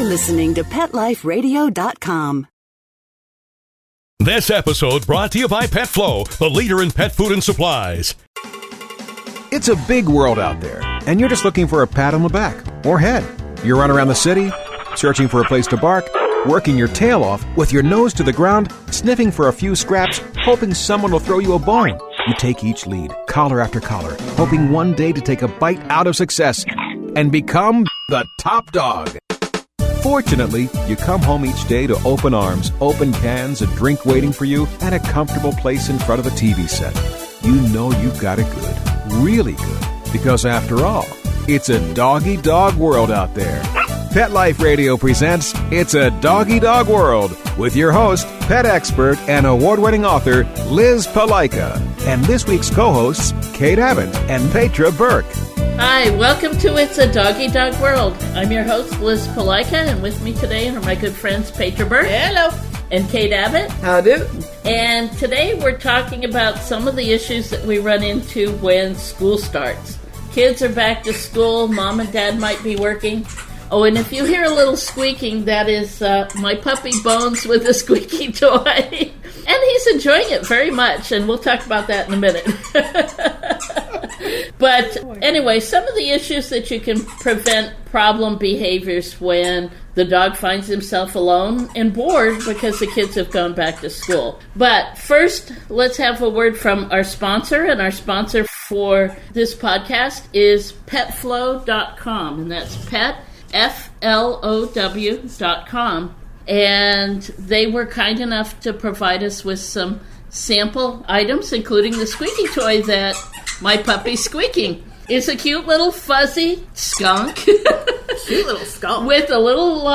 listening to PetLifeRadio.com. This episode brought to you by PetFlow, the leader in pet food and supplies. It's a big world out there, and you're just looking for a pat on the back or head. You run around the city, searching for a place to bark, working your tail off with your nose to the ground, sniffing for a few scraps, hoping someone will throw you a bone. You take each lead, collar after collar, hoping one day to take a bite out of success and become the top dog. Fortunately, you come home each day to open arms, open cans, a drink waiting for you, and a comfortable place in front of a TV set. You know you've got it good, really good, because after all, it's a doggy dog world out there. Pet Life Radio presents It's a Doggy Dog World with your host, pet expert and award-winning author Liz Palaika, and this week's co-hosts Kate Abbott and Petra Burke. Hi, welcome to It's a Doggy Dog World. I'm your host, Liz Palaika, and with me today are my good friends Petra Burke. Hello. And Kate Abbott. How do? And today we're talking about some of the issues that we run into when school starts. Kids are back to school, mom and dad might be working. Oh, and if you hear a little squeaking, that is my puppy Bones with a squeaky toy. And he's enjoying it very much, and we'll talk about that in a minute. But anyway, some of the issues that you can prevent problem behaviors when the dog finds himself alone and bored because the kids have gone back to school. But first, let's have a word from our sponsor, and our sponsor for this podcast is petflow.com, and that's pet, FLOW.com. And they were kind enough to provide us with some sample items, including the squeaky toy that my puppy's squeaking. It's a cute little fuzzy skunk. Cute little skunk. With a little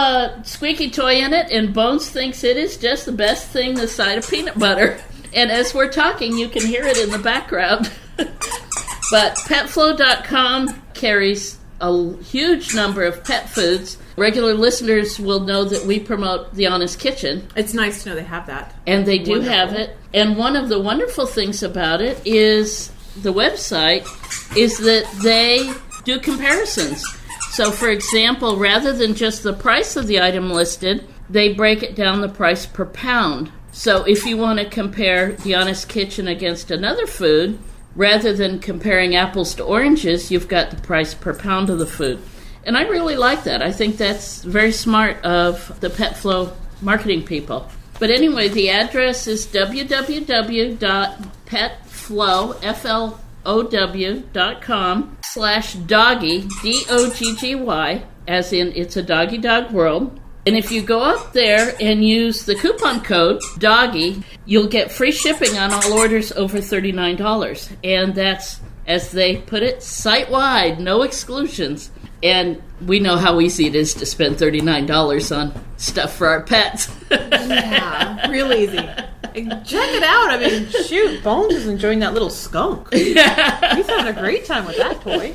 squeaky toy in it, and Bones thinks it is just the best thing this side of peanut butter. And as we're talking, you can hear it in the background. But petflow.com carries a huge number of pet foods. Regular listeners will know that we promote the Honest Kitchen. It's nice to know they have that. And they do have it. And one of the wonderful things about it is the website is that they do comparisons. So, for example, rather than just the price of the item listed, they break it down the price per pound. So if you want to compare the Honest Kitchen against another food, rather than comparing apples to oranges, you've got the price per pound of the food. And I really like that. I think that's very smart of the PetFlow marketing people. But anyway, the address is www.petflow.com/doggy, D-O-G-G-Y, as in It's a Doggy Dog World. And if you go up there and use the coupon code DOGGY, you'll get free shipping on all orders over $39. And that's, as they put it, site-wide, no exclusions. And we know how easy it is to spend $39 on stuff for our pets. Yeah, real easy. Check it out. I mean, shoot, Bones is enjoying that little skunk. He's having a great time with that toy.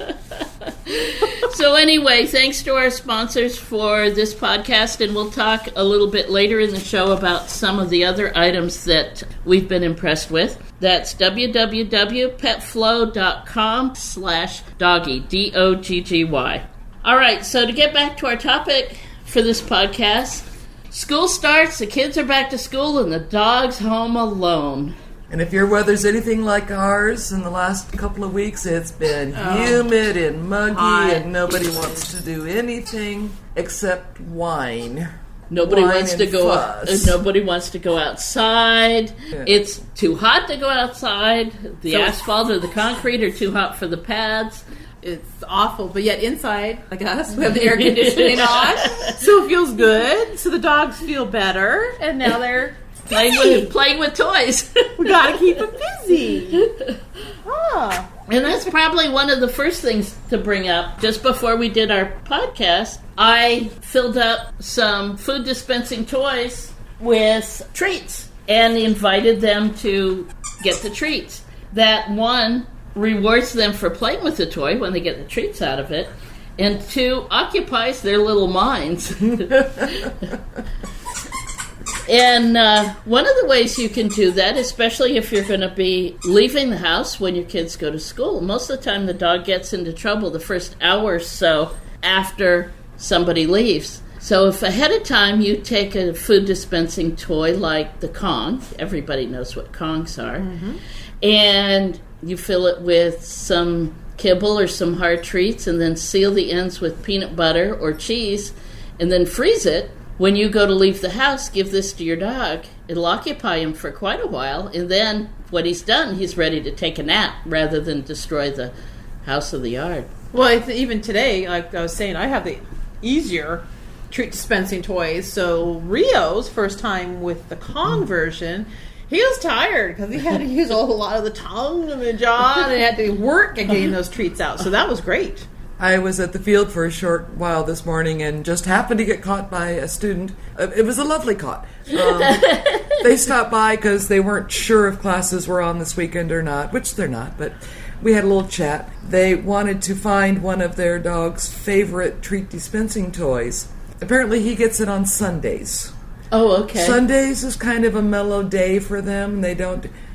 So anyway, thanks to our sponsors for this podcast, and we'll talk a little bit later in the show about some of the other items that we've been impressed with. That's www.petflow.com/doggy, D-O-G-G-Y. All right, so to get back to our topic for this podcast, school starts, the kids are back to school, and the dog's home alone. And if your weather's anything like ours in the last couple of weeks, it's been humid and muggy, and nobody wants to do anything except whine. Nobody Wine wants to and go. fuss. Nobody wants to go outside. Yeah. It's too hot to go outside. The asphalt or the concrete are too hot for the pads. It's awful, but yet inside, like us, we have the air conditioning on, so it feels good. So the dogs feel better, and now they're playing with toys. We gotta keep them busy. And that's probably one of the first things to bring up. Just before we did our podcast, I filled up some food dispensing toys with treats and invited them to get the treats. That one rewards them for playing with the toy when they get the treats out of it, and two, occupies their little minds. And one of the ways you can do that, especially if you're going to be leaving the house when your kids go to school, most of the time the dog gets into trouble the first hour or so after somebody leaves. So if ahead of time you take a food dispensing toy like the Kong, everybody knows what Kongs are, and you fill it with some kibble or some hard treats and then seal the ends with peanut butter or cheese and then freeze it, when you go to leave the house, give this to your dog. It'll occupy him for quite a while, and then what he's done, he's ready to take a nap rather than destroy the house or the yard. Well, even today, like I was saying, I have the easier treat dispensing toys. So Rio's first time with the Kong version, he was tired because he had to use a whole lot of the tongue and the jaw, and he had to work at getting those treats out. So that was great. I was at the field for a short while this morning and just happened to get caught by a student. It was a lovely caught. They stopped by because they weren't sure if classes were on this weekend or not, which they're not, but we had a little chat. They wanted to find one of their dog's favorite treat dispensing toys. Apparently he gets it on Sundays. Oh, okay. Sundays is kind of a mellow day for them.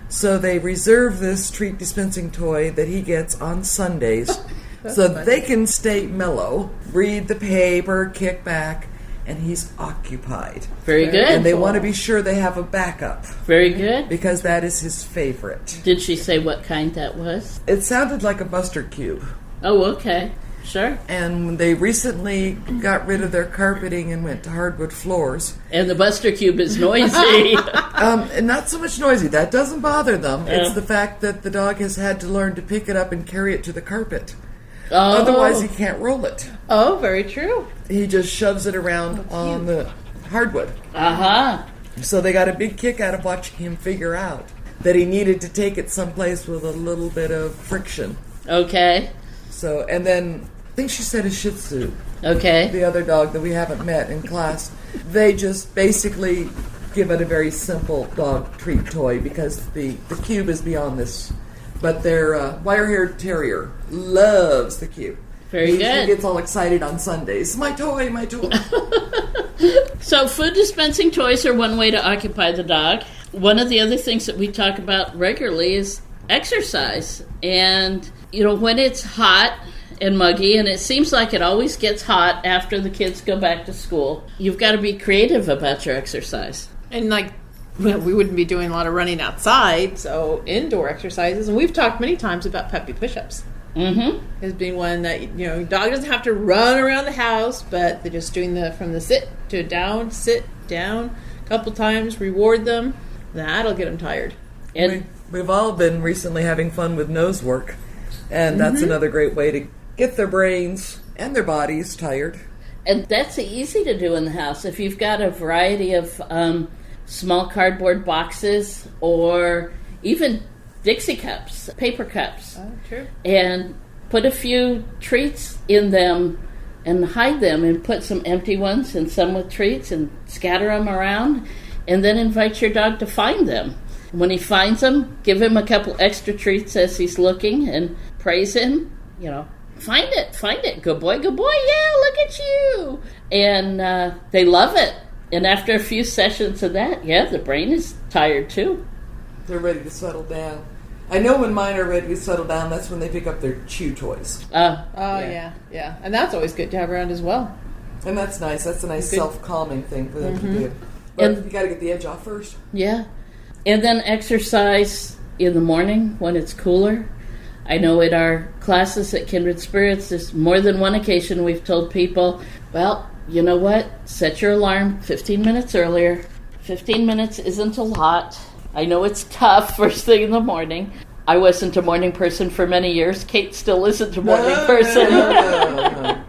So they reserve this treat dispensing toy that he gets on Sundays. So they can stay mellow, read the paper, kick back, and he's occupied. Very good. And they want to be sure they have a backup. Very good. Because that is his favorite. Did she say what kind that was? It sounded like a Buster Cube. Oh, okay. Sure. And they recently got rid of their carpeting and went to hardwood floors. And the Buster Cube is noisy. And not so much noisy. That doesn't bother them. It's the fact that the dog has had to learn to pick it up and carry it to the carpet. Oh. Otherwise, he can't roll it. Oh, very true. He just shoves it around on the hardwood. Uh-huh. So they got a big kick out of watching him figure out that he needed to take it someplace with a little bit of friction. Okay. So, and then I think she said a Shih Tzu. Okay. The other dog that we haven't met in class. They just basically give it a very simple dog treat toy because the cube is beyond this. But their wire-haired terrier loves the cube. Very good. He gets all excited on Sundays. My toy, my toy. So food dispensing toys are one way to occupy the dog. One of the other things that we talk about regularly is exercise. And, when it's hot and muggy, and it seems like it always gets hot after the kids go back to school, you've got to be creative about your exercise. And we wouldn't be doing a lot of running outside, so indoor exercises. And we've talked many times about peppy push-ups. As being one that, dog doesn't have to run around the house, but they're just doing from the sit down, a couple times, reward them. That'll get them tired. And We've all been recently having fun with nose work, and that's another great way to get their brains and their bodies tired. And that's easy to do in the house. If you've got a variety of small cardboard boxes or even Dixie cups, paper cups. Oh, true. And put a few treats in them and hide them and put some empty ones and some with treats and scatter them around and then invite your dog to find them. When he finds them, give him a couple extra treats as he's looking and praise him, Find it, good boy, yeah, look at you. And they love it. And after a few sessions of that, the brain is tired too. They're ready to settle down. I know when mine are ready to settle down, that's when they pick up their chew toys. Yeah. And that's always good to have around as well. And that's nice. That's a nice self-calming thing for them to do. But you got to get the edge off first. Yeah. And then exercise in the morning when it's cooler. I know in our classes at Kindred Spirits, there's more than one occasion we've told people, well, you know what? Set your alarm 15 minutes earlier. 15 minutes isn't a lot. I know it's tough first thing in the morning. I wasn't a morning person for many years. Kate still isn't a morning person. No.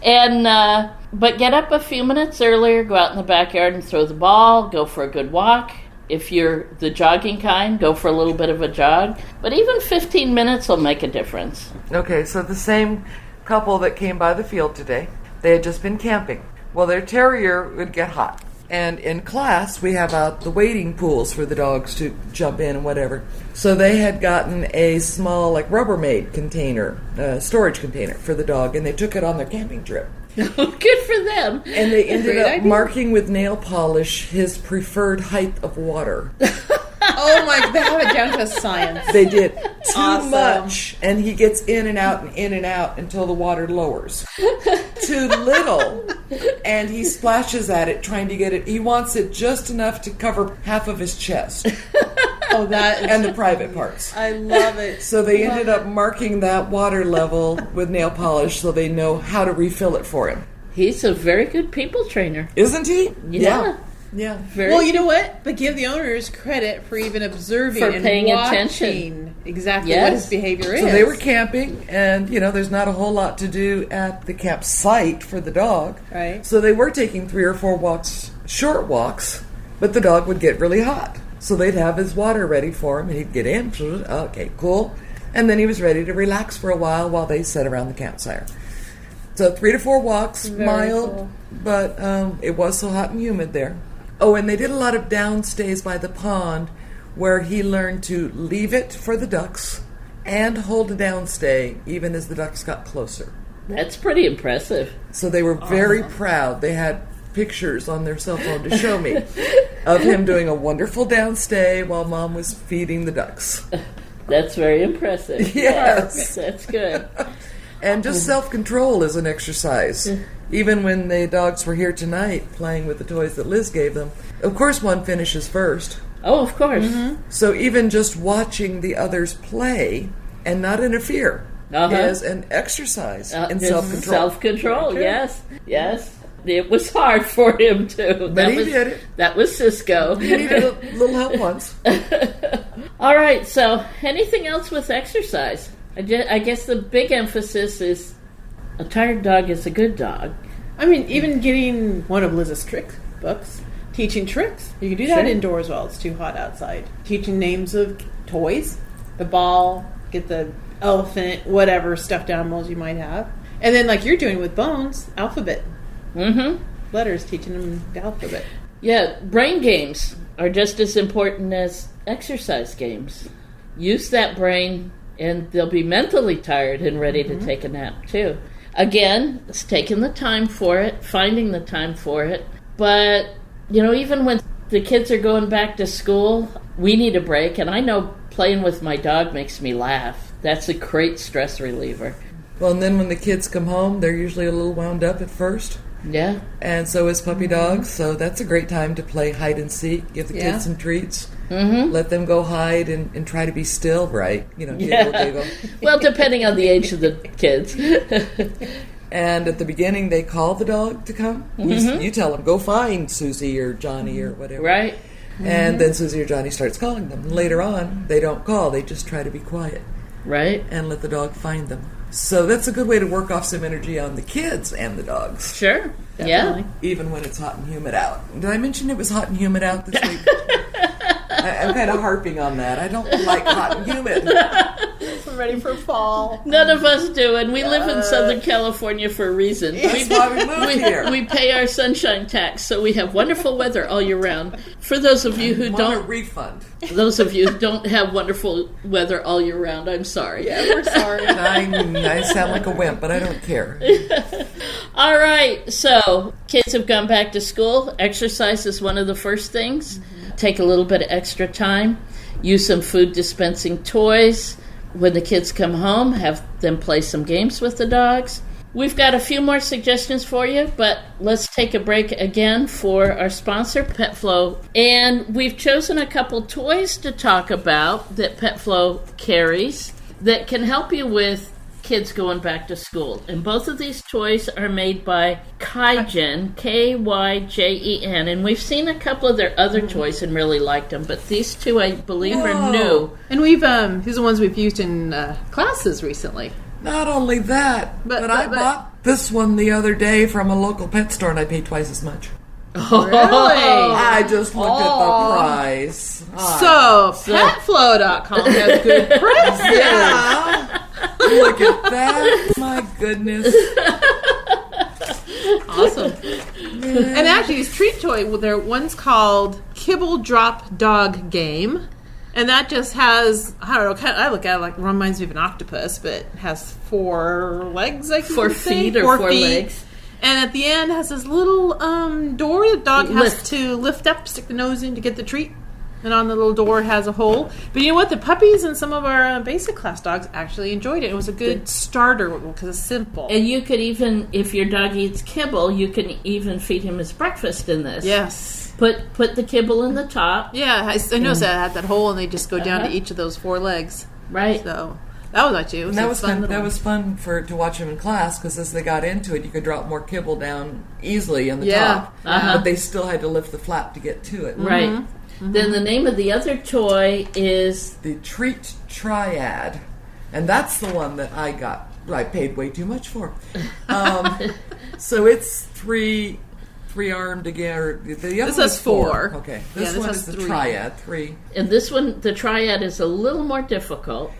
And but get up a few minutes earlier, go out in the backyard and throw the ball, go for a good walk. If you're the jogging kind, go for a little bit of a jog. But even 15 minutes will make a difference. Okay, so the same couple that came by the field today, they had just been camping. Well, their terrier would get hot. And in class, we have out the wading pools for the dogs to jump in and whatever. So they had gotten a small, Rubbermaid container, storage container for the dog, and they took it on their camping trip. Good for them. And they ended up marking with nail polish his preferred height of water. Oh my, they have it down to a science. They did. Too Awesome. much, and he gets in and out until the water lowers. Too little, and he splashes at it trying to get it. He wants it just enough to cover half of his chest. Oh, that is, And the private parts. I love it. So they ended up marking that water level with nail polish so they know how to refill it for him. He's a very good people trainer. Isn't he? Yeah. Yeah. Very Well, you know what? But give the owners credit for even observing For and paying watching attention. exactly Yes. what his behavior is. So they were camping, and, there's not a whole lot to do at the campsite for the dog. Right. So they were taking 3 or 4 walks, short walks, but the dog would get really hot. So they'd have his water ready for him, and he'd get in. Okay, cool. And then he was ready to relax for a while they sat around the campsite. So 3 to 4 walks, Very mild, cool. but it was so hot and humid there. Oh, and they did a lot of downstays by the pond where he learned to leave it for the ducks and hold a downstay even as the ducks got closer. That's pretty impressive. So they were very proud. They had pictures on their cell phone to show me of him doing a wonderful downstay while Mom was feeding the ducks. That's very impressive. Yes. That's good. And just self-control is an exercise. Even when the dogs were here tonight playing with the toys that Liz gave them, of course one finishes first. Oh, of course. So even just watching the others play and not interfere is an exercise in It's self-control. Self-control, yes. Yes. It was hard for him, too. But he did it. That was Cisco. He needed a little help once. All right, so anything else with exercise? I guess the big emphasis is a tired dog is a good dog. I mean, even getting one of Liz's trick books, teaching tricks. You can do that Sure. indoors while it's too hot outside. Teaching names of toys, the ball, get the elephant, whatever stuffed animals you might have. And then, like you're doing with Bones, alphabet. Mm-hmm. Letters, teaching them the alphabet. Yeah, brain games are just as important as exercise games. Use that brain, and they'll be mentally tired and ready to take a nap, too. Again, it's taking the time for it, finding the time for it. But, even when the kids are going back to school, we need a break. And I know playing with my dog makes me laugh. That's a great stress reliever. Well, and then when the kids come home, they're usually a little wound up at first. Yeah. And so is puppy dogs. So that's a great time to play hide and seek, give the Yeah. kids some treats. Let them go hide and try to be still, right? Giggle. Well, depending on the age of the kids. And at the beginning, they call the dog to come. You tell them, go find Susie or Johnny or whatever. Right? And then Susie or Johnny starts calling them. Later on, they don't call. They just try to be quiet Right? and let the dog find them. So that's a good way to work off some energy on the kids and the dogs, Sure. Definitely. even when it's hot and humid out. Did I mention it was hot and humid out this week? I'm kind of harping on that. I don't like hot and humid. I'm ready for fall. None of us do, and we live in Southern California for a reason. That's why we moved here. We pay our sunshine tax, so we have wonderful weather all year round. For those of you who Want a don't, refund. those of you who don't have wonderful weather all year round, I'm sorry. Yeah, we're sorry. I sound like a wimp, but I don't care. All right, so kids have gone back to school. Exercise is one of the first things. Take a little bit of extra time. Use some food dispensing toys. When the kids come home, have them play some games with the dogs. We've got a few more suggestions for you, but let's take a break again for our sponsor, PetFlow. And we've chosen a couple toys to talk about that PetFlow carries that can help you with kids going back to school. And both of these toys are made by Kygen, Kyjen, and we've seen a couple of their other toys and really liked them, but these two, I believe, are new. And we've these are the ones we've used in classes recently. Not only that, but I bought this one the other day from a local pet store, and I paid twice as much. Really? I just looked at the price. So, petflow.com has good prices. Yeah. Look at that. My goodness. Awesome. And actually, these treat toy, one's called Kibble Drop Dog Game. And that just has, I don't know, I look at it like it reminds me of an octopus, but it has 4 legs, I can 4 say. feet or 4 legs. And at the end has this little door the dog has to lift up, stick the nose in to get the treat. And on the little door it has a hole. But you know what? The puppies and some of our basic class dogs actually enjoyed it. It was a good starter because it's simple. And you could even, if your dog eats kibble, you can even feed him his breakfast in this. Yes. Put the kibble in the top. Yeah, I noticed that it had that hole, and they just go down to each of those 4 legs. Right. So that was actually And that was fun to watch them in class, because as they got into it, you could drop more kibble down easily on the top, but they still had to lift the flap to get to it. Right. Mm-hmm. Then the name of the other toy is the Treat Triad, and that's the one that I got. I paid way too much for. So it's three armed together. The other this is 4. Okay, this one is the 3. Triad 3. And this one, the Triad, is a little more difficult,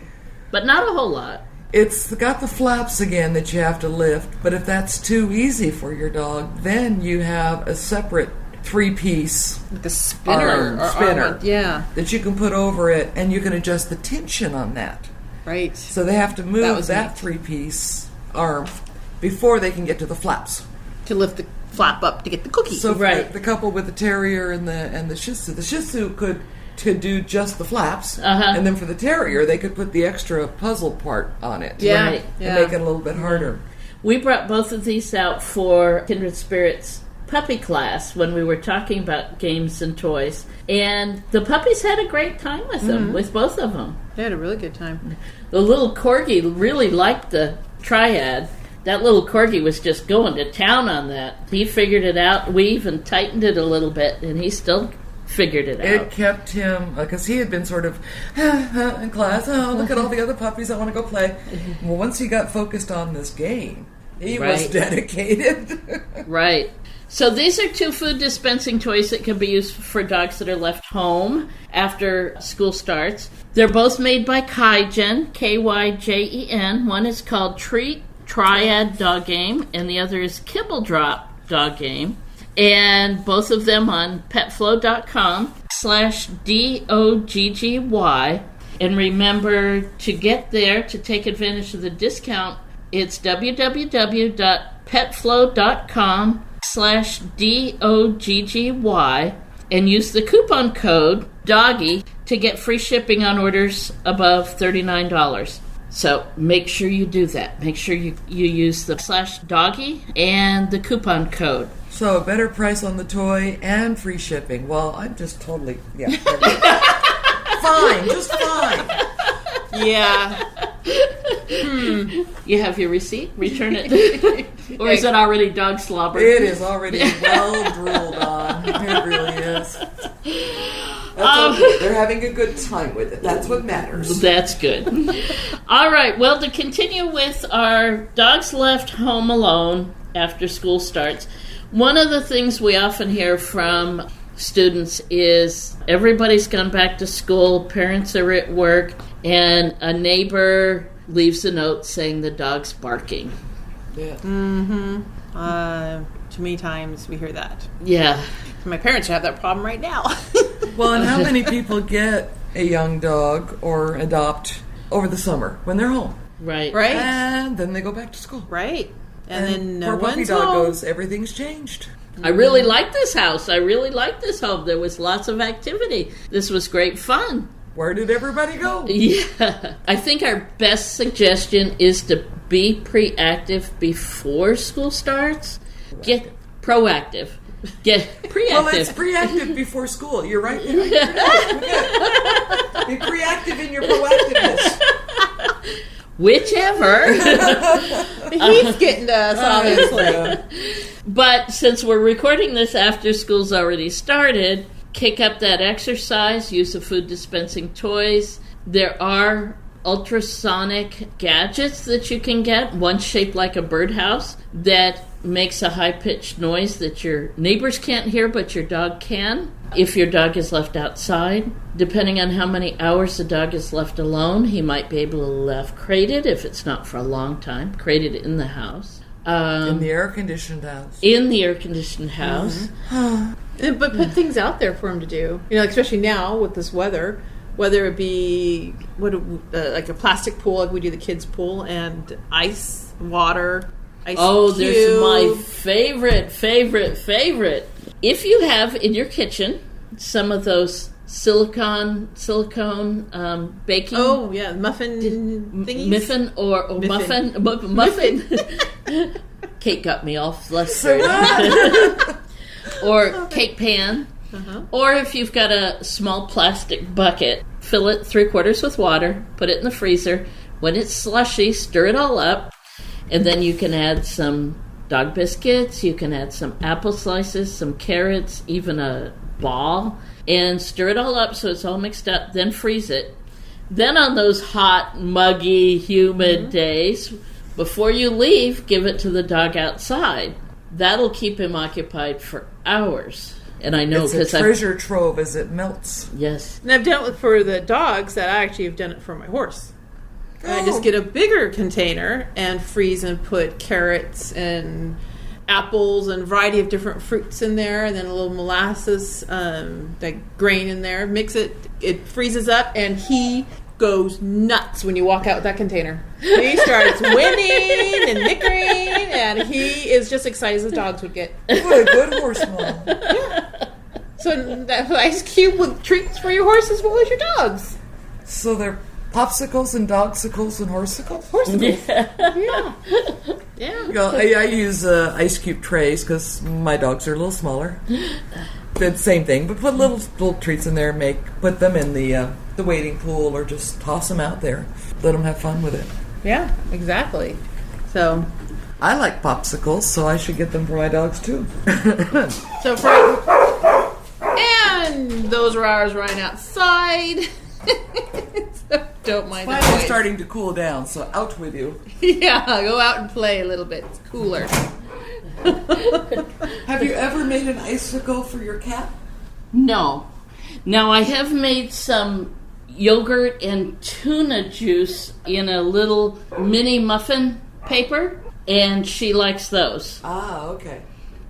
but not a whole lot. It's got the flaps again that you have to lift, but if that's too easy for your dog, then you have a separate 3-piece like a spinner. That you can put over it, and you can adjust the tension on that. Right. So they have to move that 3-piece arm before they can get to the flaps. To lift the flap up to get the cookie. So for the couple with the terrier and the Shih Tzu could do just the flaps, and then for the terrier they could put the extra puzzle part on it. Yeah. And make it a little bit harder. We brought both of these out for Kindred Spirits puppy class when we were talking about games and toys, and the puppies had a great time with them, with both of them. They had a really good time. The little corgi really liked the Triad. That little corgi was just going to town on that. He figured it out. We even tightened it a little bit, and he still figured it out. It kept him, because he had been sort of in class, look at all the other puppies, I want to go play. Well, once he got focused on this game, he was dedicated. Right. So these are 2 food dispensing toys that can be used for dogs that are left home after school starts. They're both made by Kygen, Kyjen. One is called Treat Triad Dog Game, and the other is Kibble Drop Dog Game. And both of them on petflow.com/DOGGY. And remember to get there to take advantage of the discount. It's www.petflow.com/DOGGY and use the coupon code Doggy to get free shipping on orders above $39. So make sure you do that. Make sure you use the /Doggy and the coupon code. So a better price on the toy and free shipping. Well, I'm just totally, fine, just fine. Yeah. You have your receipt? Return it. Or is it already dog slobber? It is already well drooled on. It really is. That's okay. They're having a good time with it. That's what matters. That's good. All right. Well, to continue with our dogs left home alone after school starts, one of the things we often hear from students is everybody's gone back to school, parents are at work, and a neighbor leaves a note saying the dog's barking. Yeah. Too many times we hear that. Yeah. My parents have that problem right now. Well, and how many people get a young dog or adopt over the summer when they're home? Right. Right. And then they go back to school. Right. And then no poor puppy one's dog home. goes, everything's changed. I really like this house. I really like this home. There was lots of activity. This was great fun. Where did everybody go? Yeah. I think our best suggestion is to be pre-active before school starts. Get proactive. Get preactive. Well, it's pre-active before school. You're right there. Be pre-active in your proactiveness. Whichever. He's getting to us, obviously. But since we're recording this after school's already started, kick up that exercise, use of food dispensing toys. There are ultrasonic gadgets that you can get, one shaped like a birdhouse that makes a high-pitched noise that your neighbors can't hear but your dog can if your dog is left outside. Depending on how many hours the dog is left alone, he might be able to left crated if it's not for a long time, crated in the house. In the air-conditioned house. In the air-conditioned house. But put things out there for him to do. You know, especially now with this weather, whether it be like a plastic pool, like we do the kids' pool, and ice, water, ice cube. There's my favorite. If you have in your kitchen some of those silicone baking. Oh yeah, muffin thingies. Muffin. Kate got me all flustered. Or cake pan. Or if you've got a small plastic bucket, fill it 3/4 with water, put it in the freezer. When it's slushy, stir it all up, and then you can add some dog biscuits, you can add some apple slices, some carrots, even a ball, and stir it all up so it's all mixed up, then freeze it. Then on those hot, muggy, humid days, before you leave, give it to the dog outside. That'll keep him occupied for hours. And I know because it's a treasure trove as it melts. Yes. And I've done it for the dogs. That I actually have done it for my horse. And I just get a bigger container and freeze and put carrots and apples and a variety of different fruits in there, and then a little molasses, like grain in there. Mix it. It freezes up, and he goes nuts when you walk out with that container. He starts whinnying and nickering, and he is just excited as dogs would get. What a good horse mom. Yeah. So that ice cube with treats for your horse as well as your dogs. So they're popsicles and dogsicles and horsicles? Horsicles. Yeah. I use ice cube trays because my dogs are a little smaller. The same thing, but put little treats in there and put them in the wading pool, or just toss them out there. Let them have fun with it. Yeah, exactly. So I like popsicles, so I should get them for my dogs too. And those are ours running outside. So don't mind the It's noise. starting to cool down, so out with you. Yeah, go out and play a little bit. It's cooler. Have you ever made an icicle for your cat? No. Now, I have made some yogurt and tuna juice in a little mini muffin paper, and she likes those. Ah, okay.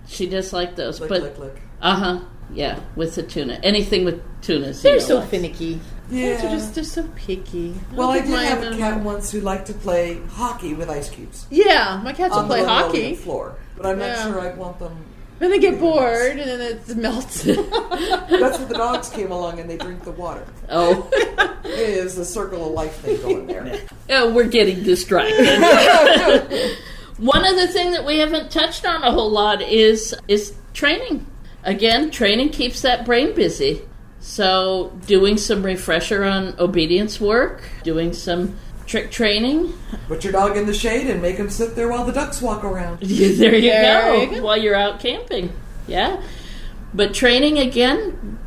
She does like those. Lick. Uh-huh. Yeah, with the tuna. Anything with tuna. They're so finicky. Yeah. They're so picky. Well, I did have a cat once who liked to play hockey with ice cubes. Yeah, my cats will On play the hockey. floor, but I'm not sure I'd want them. Then they get bored, and then it melts. That's where the dogs came along and they drink the water. Oh. It is a circle of life thing going there. Oh, we're getting distracted. One other thing that we haven't touched on a whole lot is training. Again, training keeps that brain busy. So doing some refresher on obedience work, doing some trick training. Put your dog in the shade and make him sit there while the ducks walk around. There you go. While you're out camping. Yeah. But training, again,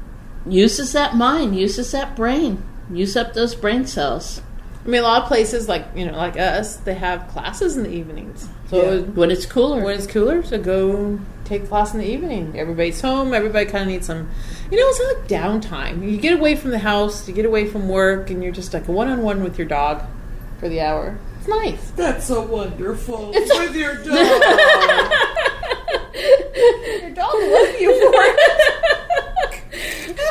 uses that mind, uses that brain. Use up those brain cells. I mean, a lot of places, like us, they have classes in the evenings. So when it's cooler. When it's cooler, so go take class in the evening. Everybody's home. Everybody kind of needs some, it's like downtime. You get away from the house, you get away from work, and you're just like a one-on-one with your dog for the hour. It's nice. That's so wonderful. With your dog. Your dog will love you for it.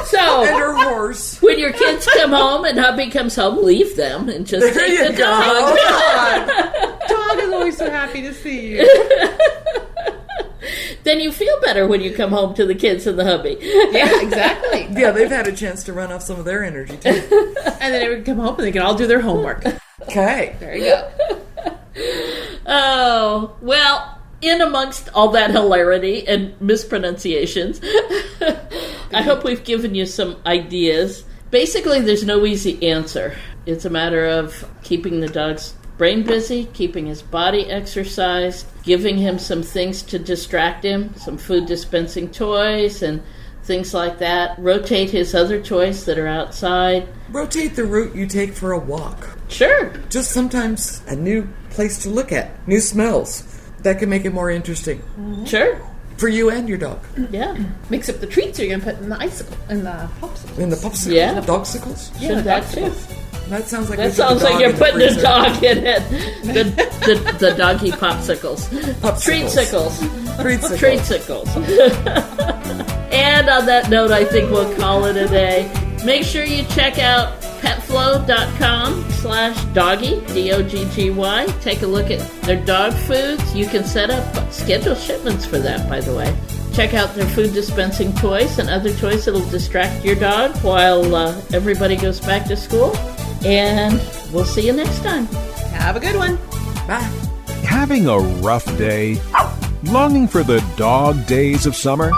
So, and her horse. When your kids come home and hubby comes home, leave them and just take the dog. Oh, dog is always so happy to see you. Then you feel better when you come home to the kids and the hubby. Yeah, exactly. Yeah, they've had a chance to run off some of their energy too. And then they would come home and they can all do their homework. Okay. There you go. Oh, well, in amongst all that hilarity and mispronunciations, I hope we've given you some ideas. Basically, there's no easy answer. It's a matter of keeping the dog's brain busy, keeping his body exercised, giving him some things to distract him, some food dispensing toys and things like that. Rotate his other toys that are outside. Rotate the route you take for a walk. Sure. Just sometimes a new place to look at, new smells. That can make it more interesting. Mm-hmm. Sure. For you and your dog. Yeah. Mix up the treats you're going to put in the icicle, in the popsicles. In the popsicles? Yeah. Dogsicles? Should that too. That sounds like That sounds like you're putting a dog in it. The doggy popsicles. Treatsicles. Treatsicles. And on that note, I think we'll call it a day. Make sure you check out petflow.com/doggy, DOGGY. Take a look at their dog foods. You can set up schedule shipments for that, by the way. Check out their food dispensing toys and other toys that'll distract your dog while everybody goes back to school. And we'll see you next time. Have a good one. Bye. Having a rough day? Longing for the dog days of summer?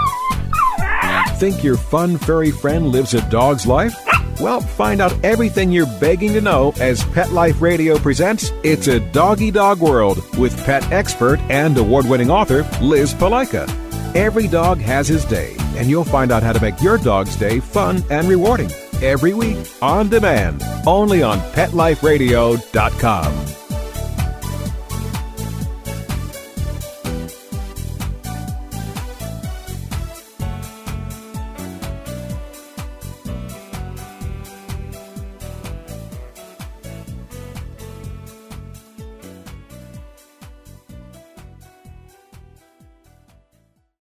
Think your fun furry friend lives a dog's life? Well, find out everything you're begging to know as Pet Life Radio presents It's a Doggy Dog World with pet expert and award-winning author Liz Palaika. Every dog has his day, and you'll find out how to make your dog's day fun and rewarding. Every week, on demand, only on PetLifeRadio.com.